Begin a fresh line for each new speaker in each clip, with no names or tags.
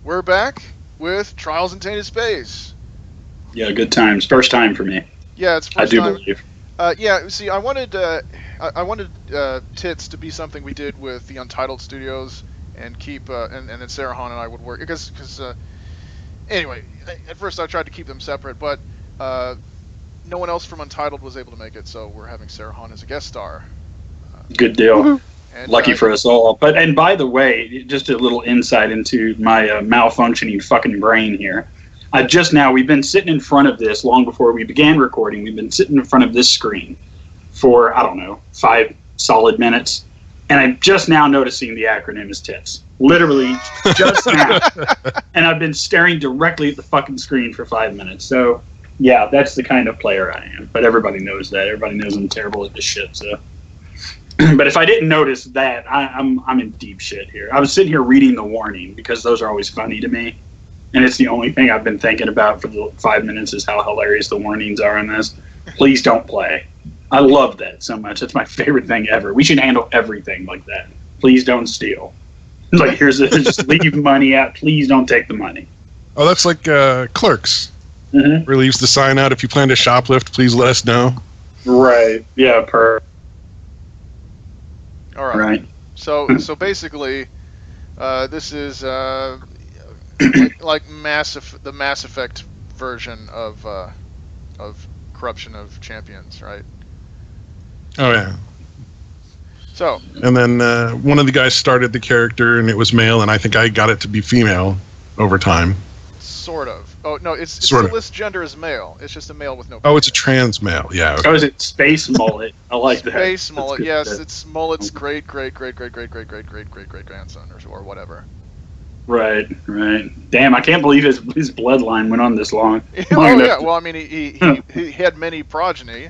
We're back with Trials in Tainted Space.
Yeah, good times. First time for me.
Yeah, it's first
I do
time.
believe.
Yeah, see, I wanted Tits to be something we did with the Untitled Studios and keep and then Sarah Han and I would work because anyway, at first I tried to keep them separate, but no one else from Untitled was able to make it, so we're having Sarah Han as a guest star.
Good deal.
And,
Lucky for us all. And by the way, just a little insight into my malfunctioning fucking brain here. We've been sitting in front of this long before we began recording. We've been sitting in front of this screen for, 5 solid minutes. And I'm just now noticing the acronym is TITS. Literally just now. And I've been staring directly at the fucking screen for 5 minutes. So, yeah, that's the kind of player I am. But everybody knows that. Everybody knows I'm terrible at this shit, so... But if I didn't notice that, I'm in deep shit here. I was sitting here reading the warning because those are always funny to me. And it's the only thing I've been thinking about for the 5 minutes is how hilarious the warnings are on this. Please don't play. I love that so much. It's my favorite thing ever. We should handle everything like that. Please don't steal. Like, just leave money out. Please don't take the money.
Oh, that's like Clerks.
Mm-hmm.
Where it leaves the sign out, if you plan to shoplift, please let us know.
Right. Yeah,
All right.
Right.
So basically, this is like the Mass Effect version of Corruption of Champions, right?
Oh, yeah.
So. And
then one of the guys started the character, and it was male, and I think I got it to be female over time.
Sort of. Oh, no, it's still list gender as male. It's just a male with no...
Oh, it's a trans male, yeah.
Okay. Oh, is it Space Mullet? I like that.
Space Mullet, yes. It's Mullet's great-great-great-great-great-great-great-great-grandson or whatever.
Right. Damn, I can't believe his bloodline went on this long.
Oh, yeah, well, I mean, he had many progeny.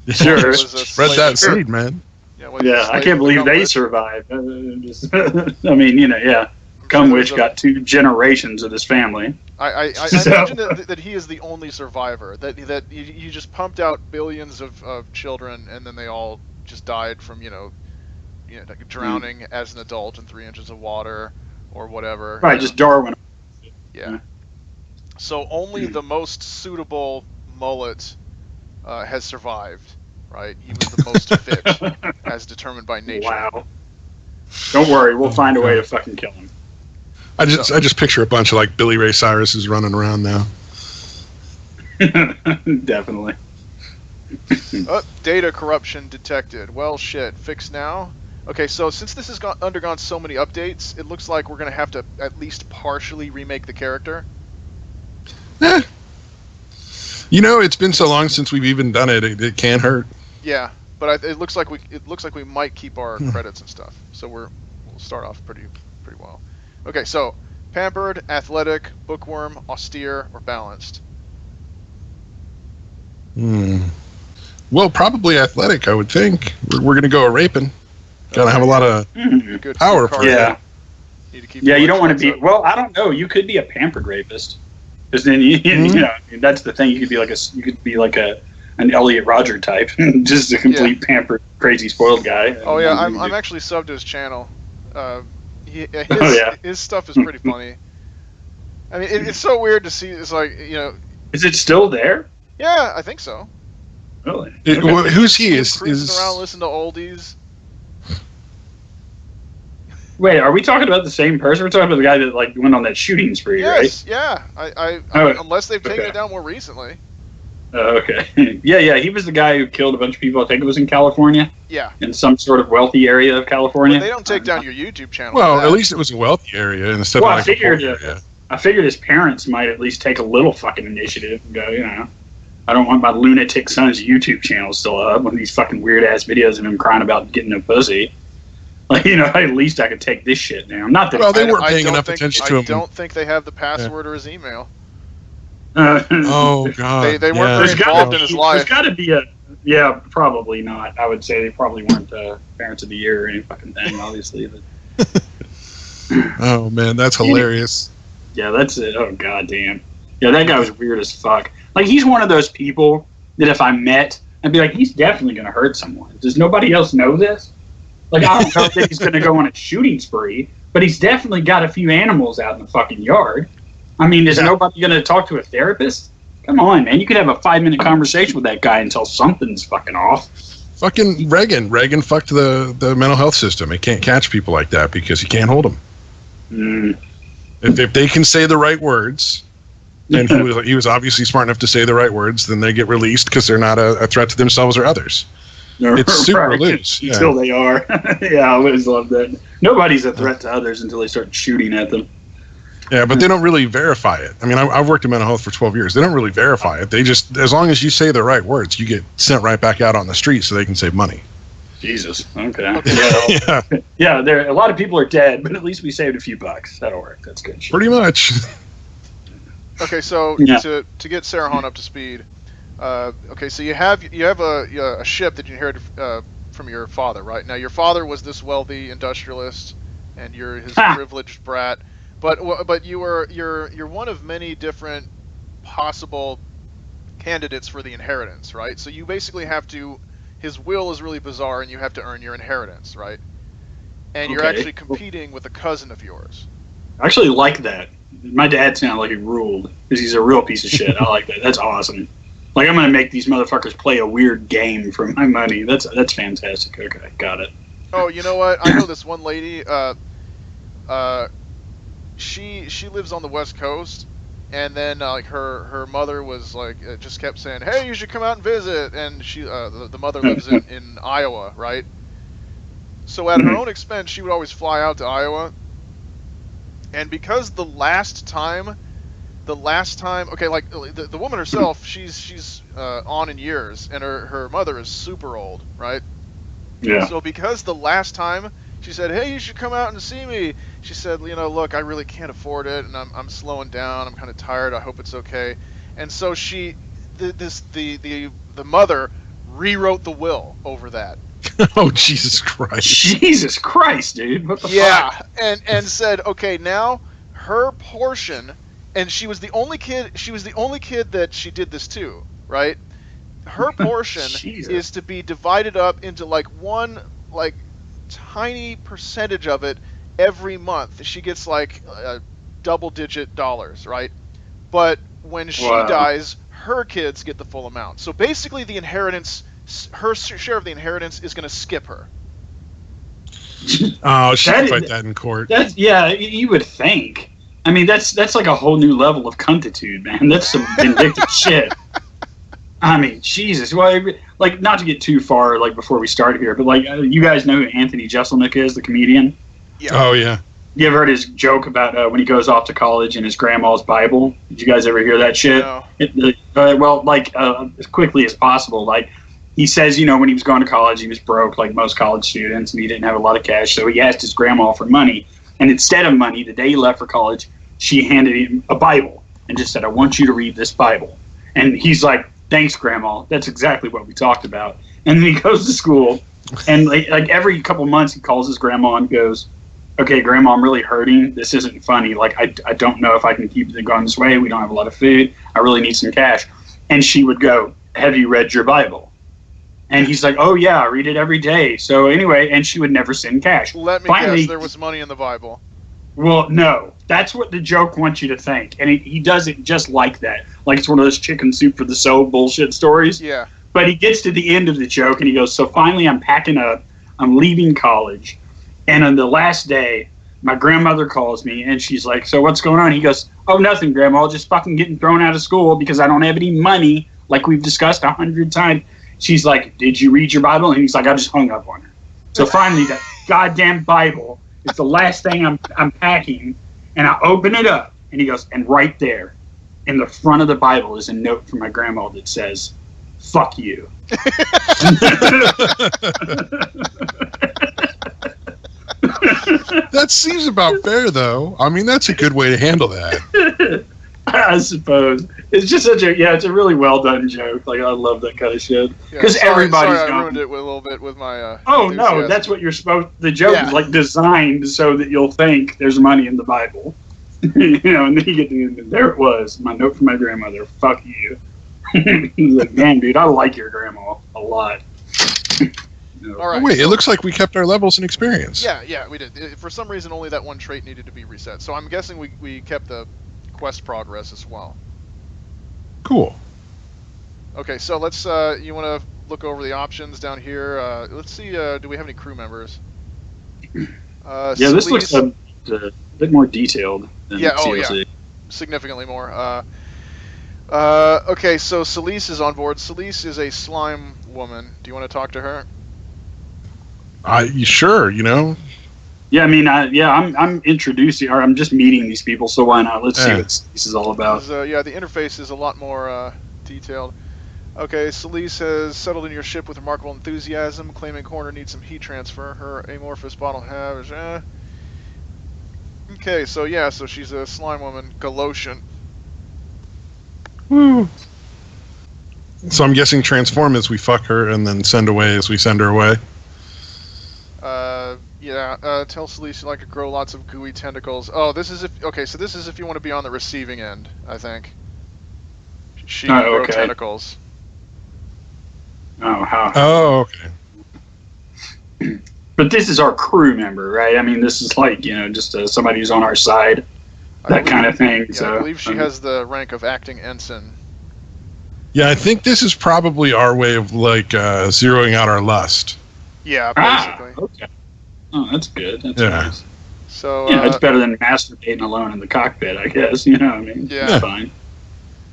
Sure.
Spread that seed, man.
Yeah, I can't believe they survived. I mean, yeah. Cumwich got 2 generations of this family.
I imagine that he is the only survivor. That you just pumped out billions of children, and then they all just died from drowning as an adult in 3 inches of water or whatever.
Right, just Darwin.
Yeah. So only the most suitable mullet has survived. Right, he was the most fit, as determined by nature.
Wow. Don't worry, we'll find a way to fucking kill him.
I just picture a bunch of like Billy Ray Cyrus's running around now.
Definitely.
Data corruption detected. Well, shit. Fixed now. Okay, so since this has undergone so many updates, it looks like we're going to have to at least partially remake the character.
It's been so long since we've even done it. It can't hurt.
Yeah, but it looks like we might keep our credits and stuff. So we'll start off pretty well. Okay, so pampered, athletic, bookworm, austere, or balanced.
Well, probably athletic, I would think. We're going to go a raping. Got to have a lot of power for
that. Yeah, you don't want to be... Well, I don't know. You could be a pampered rapist. Because then, that's the thing. You could be like an Elliot Rodger type. Just a complete pampered, crazy, spoiled guy.
Oh, yeah. I'm actually subbed to his channel. His stuff is pretty funny. I mean, it's so weird to see. It's like,
Is it still there?
Yeah, I think so.
Really?
Who's he?
Cruising around, listening to oldies.
Wait, are we talking about the same person? We're talking about the guy that went on that shooting spree, right?
Yes, yeah. I unless they've taken it down more recently.
Okay. Yeah. He was the guy who killed a bunch of people. I think it was in California.
Yeah.
In some sort of wealthy area of California.
Well, they don't take down your YouTube channel.
Well, at least it was a wealthy area instead of
a poor area. I figured his parents might at least take a little fucking initiative and go, I don't want my lunatic son's YouTube channel still up with these fucking weird ass videos of him crying about getting no pussy. At least I could take this shit down. Not that.
Well, they weren't paying enough attention to him.
I don't think they have the password or his email.
Oh God!
They weren't very involved in his life.
There's got to be a. Yeah, probably not. I would say they probably weren't Parents of the Year or any fucking thing, obviously. But.
Oh man, that's hilarious.
Yeah, that's it. Oh god damn. Yeah, that guy was weird as fuck. He's one of those people that if I met, I'd be like, he's definitely going to hurt someone. Does nobody else know this? I don't know that he's going to go on a shooting spree, but he's definitely got a few animals out in the fucking yard. I mean, is nobody going to talk to a therapist? Come on, man. You could have a 5-minute conversation with that guy until something's fucking off.
Fucking Reagan. Reagan fucked the mental health system. It can't catch people like that because you can't hold them.
Mm.
If they can say the right words, and he was obviously smart enough to say the right words, then they get released because they're not a threat to themselves or others. It's super loose.
Until they are. Yeah, I always love that. Nobody's a threat to others until they start shooting at them.
Yeah, but they don't really verify it. I mean, I've worked in mental health for 12 years. They don't really verify it. They just, as long as you say the right words, you get sent right back out on the street so they can save money.
Jesus. Okay. Yeah. There. A lot of people are dead, but at least we saved a few bucks. That'll work. That's good shit.
Pretty much.
Okay, so to get Sarah Hahn up to speed, okay, so you have a ship that you inherited from your father, right? Now your father was this wealthy industrialist, and you're his privileged brat. But you're one of many different possible candidates for the inheritance, right? So you basically have to. His will is really bizarre, and you have to earn your inheritance, right? And you're actually competing with a cousin of yours.
I actually like that. My dad sounded like he ruled because he's a real piece of shit. I like that. That's awesome. Like I'm gonna make these motherfuckers play a weird game for my money. That's fantastic. Okay, got it.
Oh, you know what? I know this one lady. She lives on the West Coast, and then like her mother was like just kept saying, "Hey, you should come out and visit." And she the mother lives in Iowa, right? So at her own expense, she would always fly out to Iowa. And because the last time, okay, like the woman herself, she's on in years, and her mother is super old, right?
Yeah.
So because the last time she said, "Hey, you should come out and see me," she said, "Look, I really can't afford it, and I'm slowing down. I'm kind of tired. I hope it's okay." And so the mother rewrote the will over that.
Oh, Jesus Christ!
Jesus Christ, dude! What the fuck?
and said, okay, now her portion, and she was the only kid. She was the only kid that she did this to, right? Her portion is to be divided up into one tiny percentage of it every month. She gets double-digit dollars, right? But when she dies, her kids get the full amount. So basically, the inheritance. Her share of the inheritance is going to skip her.
Oh, she can fight that in court.
You would think. I mean, that's like a whole new level of cuntitude, man. That's some vindictive shit. I mean, Jesus. Well, not to get too far, before we start here, but you guys know who Anthony Jeselnik is, the comedian?
Yeah.
Oh yeah.
You ever heard his joke about when he goes off to college and his grandma's Bible? Did you guys ever hear that shit?
No.
As quickly as possible, he says, when he was going to college, he was broke like most college students, and he didn't have a lot of cash, so he asked his grandma for money. And instead of money, the day he left for college, she handed him a Bible and just said, "I want you to read this Bible." And he's like, "Thanks, Grandma. That's exactly what we talked about." And then he goes to school, and every couple months, he calls his grandma and goes, "Okay, Grandma, I'm really hurting. This isn't funny. I don't know if I can keep it going this way. We don't have a lot of food. I really need some cash." And she would go, "Have you read your Bible?" And he's like, "Oh yeah, I read it every day." So anyway, and she would never send cash.
Let me guess, there was money in the Bible.
Well, no. That's what the joke wants you to think. And he does it just like that. Like it's one of those chicken soup for the soul bullshit stories.
Yeah.
But he gets to the end of the joke and he goes, "So finally I'm packing up. I'm leaving college. And on the last day, my grandmother calls me and she's like, 'So what's going on?' He goes, 'Oh, nothing, Grandma. Just fucking getting thrown out of school because I don't have any money, like we've discussed 100 times.'" She's like, "Did you read your Bible?" And he's like, "I just hung up on her." So finally, that goddamn Bible is the last thing I'm packing, and I open it up, and he goes, and right there, in the front of the Bible, is a note from my grandma that says, "Fuck you."
That seems about fair, though. I mean, that's a good way to handle that.
I suppose it's just it's a really well done joke. I love that kind of shit because everybody's.
Sorry, I ruined it a little bit with my.
Oh no, that's what you're supposed. The joke is designed so that you'll think there's money in the Bible, and then you get to the end. There it was, my note from my grandmother. "Fuck you." He's like, "Damn, dude, I like your grandma a lot."
All right.
Oh wait,
so,
it looks like we kept our levels and experience.
Yeah, we did. For some reason, only that one trait needed to be reset. So I'm guessing we kept the quest progress as well.
Cool.
Okay, so let's. You want to look over the options down here? Let's see. Do we have any crew members?
Yeah, this looks a bit more detailed than COC.
Significantly more. Okay, so Celise is on board. Celise is a slime woman. Do you want to talk to her?
Sure, you know.
Yeah, I mean, I'm introducing, or I'm just meeting these people, so why not? Let's see what this is all about.
Yeah, the interface is a lot more detailed. Okay, Celise has settled in your ship with remarkable enthusiasm, claiming Corner needs some heat transfer. Her amorphous bottle have. Okay, so she's a slime woman, Galoshan.
Woo. So I'm guessing transform as we fuck her, and then send away as we send her away.
Tell Celise you'd like to grow lots of gooey tentacles. Oh, this is if you want to be on the receiving end, I think. She can grow tentacles.
Oh, how?
Oh, okay.
But this is our crew member, right? I mean, this is like, just somebody who's on our side, kind of thing.
Yeah,
so
I believe she has the rank of acting ensign.
Yeah, I think this is probably our way of zeroing out our lust.
Yeah, basically.
Okay. Oh, that's good. That's nice.
So
it's better than masturbating alone in the cockpit, I guess. I mean, it's fine.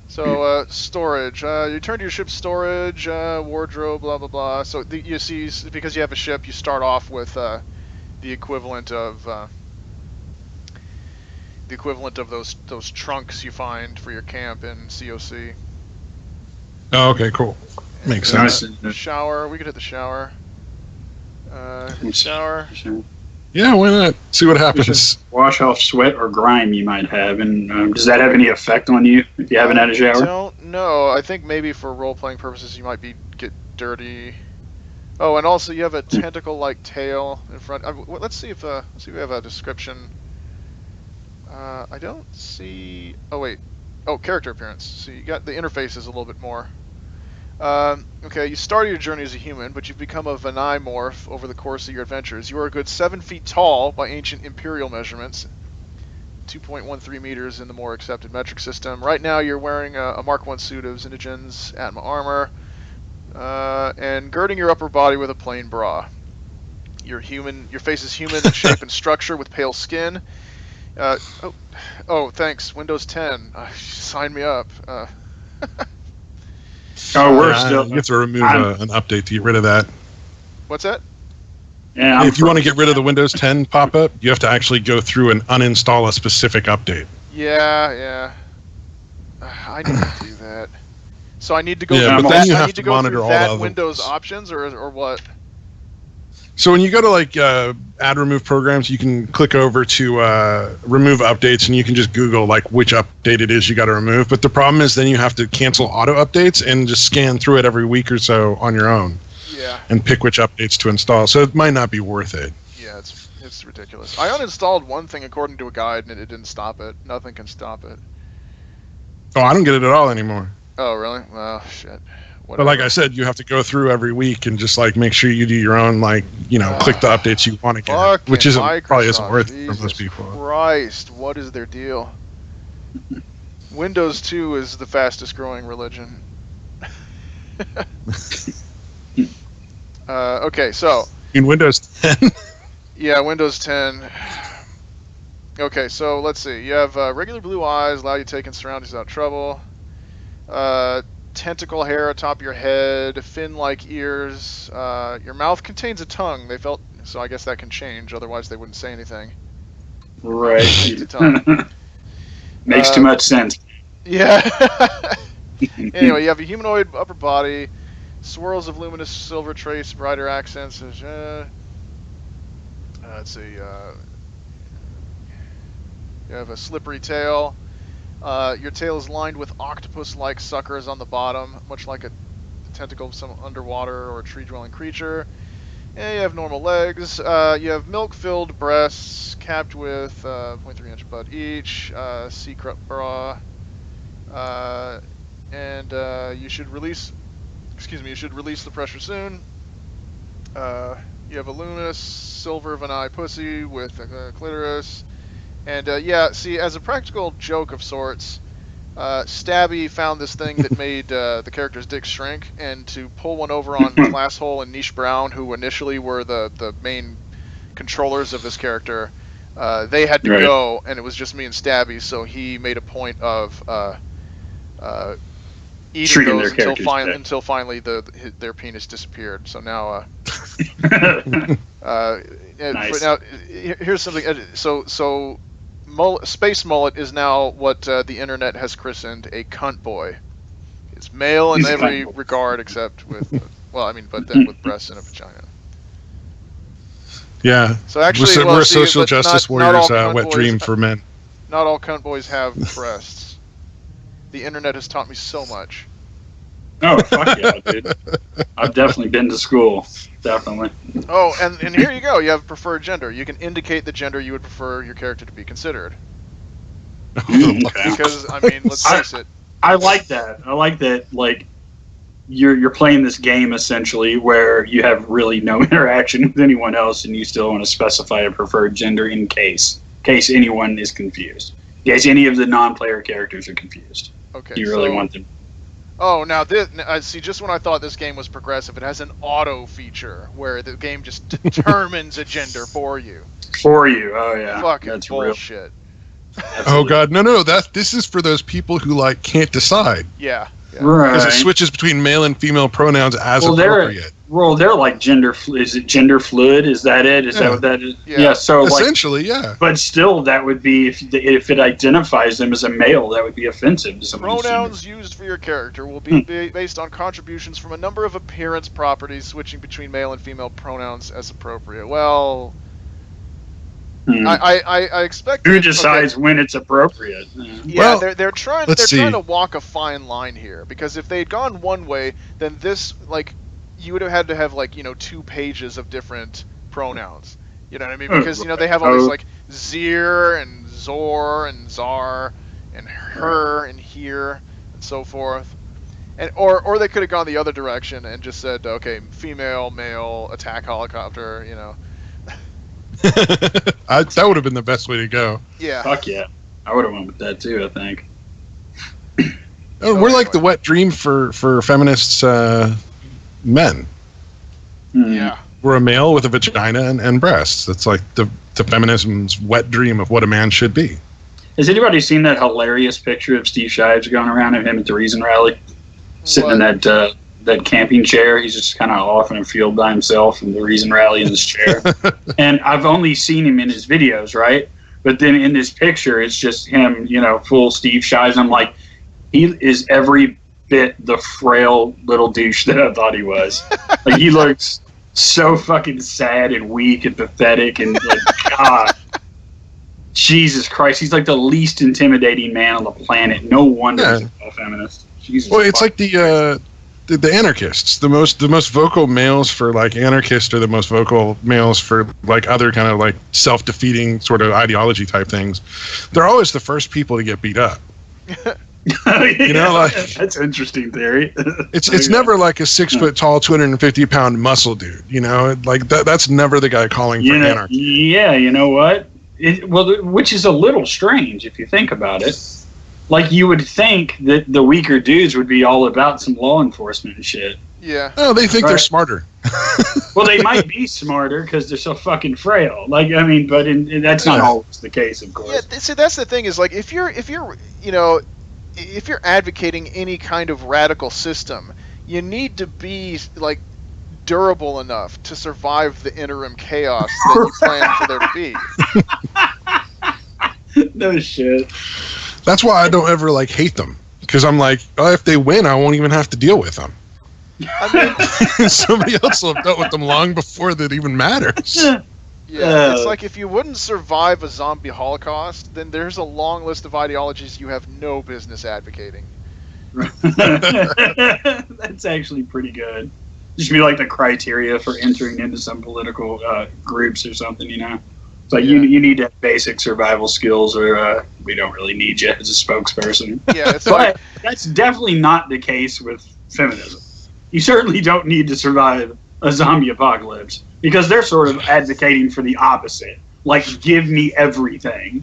So storage. You turn to your ship's storage, wardrobe, blah blah blah. So you see, because you have a ship, you start off with the equivalent of those trunks you find for your camp in COC.
Oh, okay, cool. Makes sense.
Shower. We could hit the shower. Shower.
Yeah, why not? See what happens.
Wash off sweat or grime you might have, and does that have any effect on you if you haven't had a shower?
I don't know. I think maybe for role-playing purposes you might get dirty. Oh, and also you have a tentacle-like tail in front. Let's see if we have a description. I don't see. Oh wait. Oh, character appearance. So you got the interface is a little bit more. Okay, you started your journey as a human, but you've become a Vanimorph over the course of your adventures. You are a good 7 feet tall by ancient imperial measurements, 2.13 meters in the more accepted metric system. Right now you're wearing a Mark I suit of Zindagen's Atma armor, and girding your upper body with a plain bra. Your face is human in shape and structure with pale skin. Thanks, Windows 10. Sign me up.
You have to remove an update to get rid of that.
What's that?
Yeah,
if you want to get rid of the Windows 10 pop-up, you have to actually go through and uninstall a specific update.
Yeah. I need to do that. So I need to go.
Yeah, but then you have to monitor all the other
Windows options, or what?
So when you go to add remove programs, you can click over to remove updates, and you can just Google which update it is you got to remove. But the problem is then you have to cancel auto updates and just scan through it every week or so on your own.
Yeah.
And pick which updates to install. So it might not be worth it.
Yeah, it's ridiculous. I uninstalled one thing according to a guide, and it didn't stop it. Nothing can stop it.
Oh, I don't get it at all anymore.
Oh, really? Well, shit. Whatever.
But like I said, you have to go through every week and just make sure you do your own click the updates you want to get, which probably isn't worth it for most people.
Christ, what is their deal? Windows 2 is the fastest growing religion. Okay, so
in Windows 10.
Yeah, Windows 10. Okay, so let's see. You have regular blue eyes, allow you to take in surroundings without trouble. Tentacle hair atop your head, fin-like ears. Your mouth contains a tongue. So I guess that can change. Otherwise, they wouldn't say anything.
Right. Makes too much sense.
Yeah. Anyway, you have a humanoid upper body, swirls of luminous silver trace, brighter accents. Let's see. You have a slippery tail. Your tail is lined with octopus-like suckers on the bottom, much like a tentacle of some underwater or tree-dwelling creature. And you have normal legs. You have milk-filled breasts, capped with 0.3-inch butt each, secret bra, and you should release the pressure soon. You have a luminous silver of an eye pussy with a clitoris. And yeah, see, as a practical joke of sorts, Stabby found this thing that made the character's dick shrink, and to pull one over on Classhole and Niche Brown, who initially were the main controllers of this character, they had to go, and it was just me and Stabby, so he made a point of eating those until finally their penis disappeared. So now,
nice.
now here's something. So Space Mullet is now what the internet has christened a cunt boy. It's male in every regard except with, but then with breasts and a vagina.
Yeah.
So actually,
we're social justice warriors. Wet dream for men.
Not all cunt boys have breasts. The internet has taught me so much.
Oh, fuck yeah, dude. I've definitely been to school. Definitely.
Oh, and here you go. You have preferred gender. You can indicate the gender you would prefer your character to be considered.
Okay.
Because, let's face it.
I like that. I like that, like, you're playing this game, essentially, where you have really no interaction with anyone else, and you still want to specify a preferred gender in case anyone is confused. In case any of the non-player characters are confused.
Okay.
You really want them.
Oh, now this. See, just when I thought this game was progressive, it has an auto feature where the game just determines a gender for you.
For you, oh yeah.
Fucking
that's
bullshit.
Oh god, no. This is for those people who can't decide.
Yeah.
Right.
Because it switches between male and female pronouns as appropriate.
They're like gender. Is it gender fluid? Is that it? Is that what that is?
Yeah.
So
essentially, yeah.
But still, that would be if it identifies them as a male, that would be offensive to someone.
Pronouns used for your character will be based on contributions from a number of appearance properties, switching between male and female pronouns as appropriate. Well, I expect.
Who decides when it's appropriate?
Yeah, well, they're trying to walk a fine line here, because if they'd gone one way, then this you would have had to have 2 pages of different pronouns. You know what I mean? Because they have all these Zir and Zor and Zar and her and here and so forth. And or they could have gone the other direction and just said, okay, female, male, attack helicopter,
That would have been the best way to go.
Yeah.
Fuck yeah. I would have went with that too, I think.
We're like the wet dream for feminists men.
Yeah.
We're a male with a vagina and breasts. That's like the feminism's wet dream of what a man should be.
Has anybody seen that hilarious picture of Steve Shives going around of him at the Reason Rally? Sitting in that camping chair. He's just kind of off in a field by himself in the Reason Rally in this chair. And I've only seen him in his videos, right? But then in this picture, it's just him, full Steve Shives. I'm like, he is every bit the frail little douche that I thought he was. Like, he looks so fucking sad and weak and pathetic and God. Jesus Christ, he's like the least intimidating man on the planet. No wonder he's a feminist. Jesus
well, it's like the anarchists. The most vocal males for anarchists are the most vocal males for other kind of self-defeating sort of ideology type things. They're always the first people to get beat up.
That's an interesting theory.
It's never a 6 foot tall, 250 pound muscle dude. That's never the guy calling for anarchy.
Yeah, you know what? Which is a little strange if you think about it. You would think that the weaker dudes would be all about some law enforcement and shit.
Yeah.
Oh, they think they're smarter.
Well, they might be smarter because they're so fucking frail. But that's not always the case, of course.
Yeah. See, that's the thing is if you're advocating any kind of radical system, you need to be durable enough to survive the interim chaos that you plan for there to be.
No shit.
That's why I don't ever hate them, because I'm if they win, I won't even have to deal with them. Somebody else will have dealt with them long before that even matters.
Yeah, it's if you wouldn't survive a zombie holocaust, then there's a long list of ideologies you have no business advocating.
That's actually pretty good. Just be the criteria for entering into some political groups or something, It's you need to have basic survival skills, or we don't really need you as a spokesperson.
Yeah, it's
that's definitely not the case with feminism. You certainly don't need to survive a zombie apocalypse because they're sort of advocating for the opposite. Like, give me everything.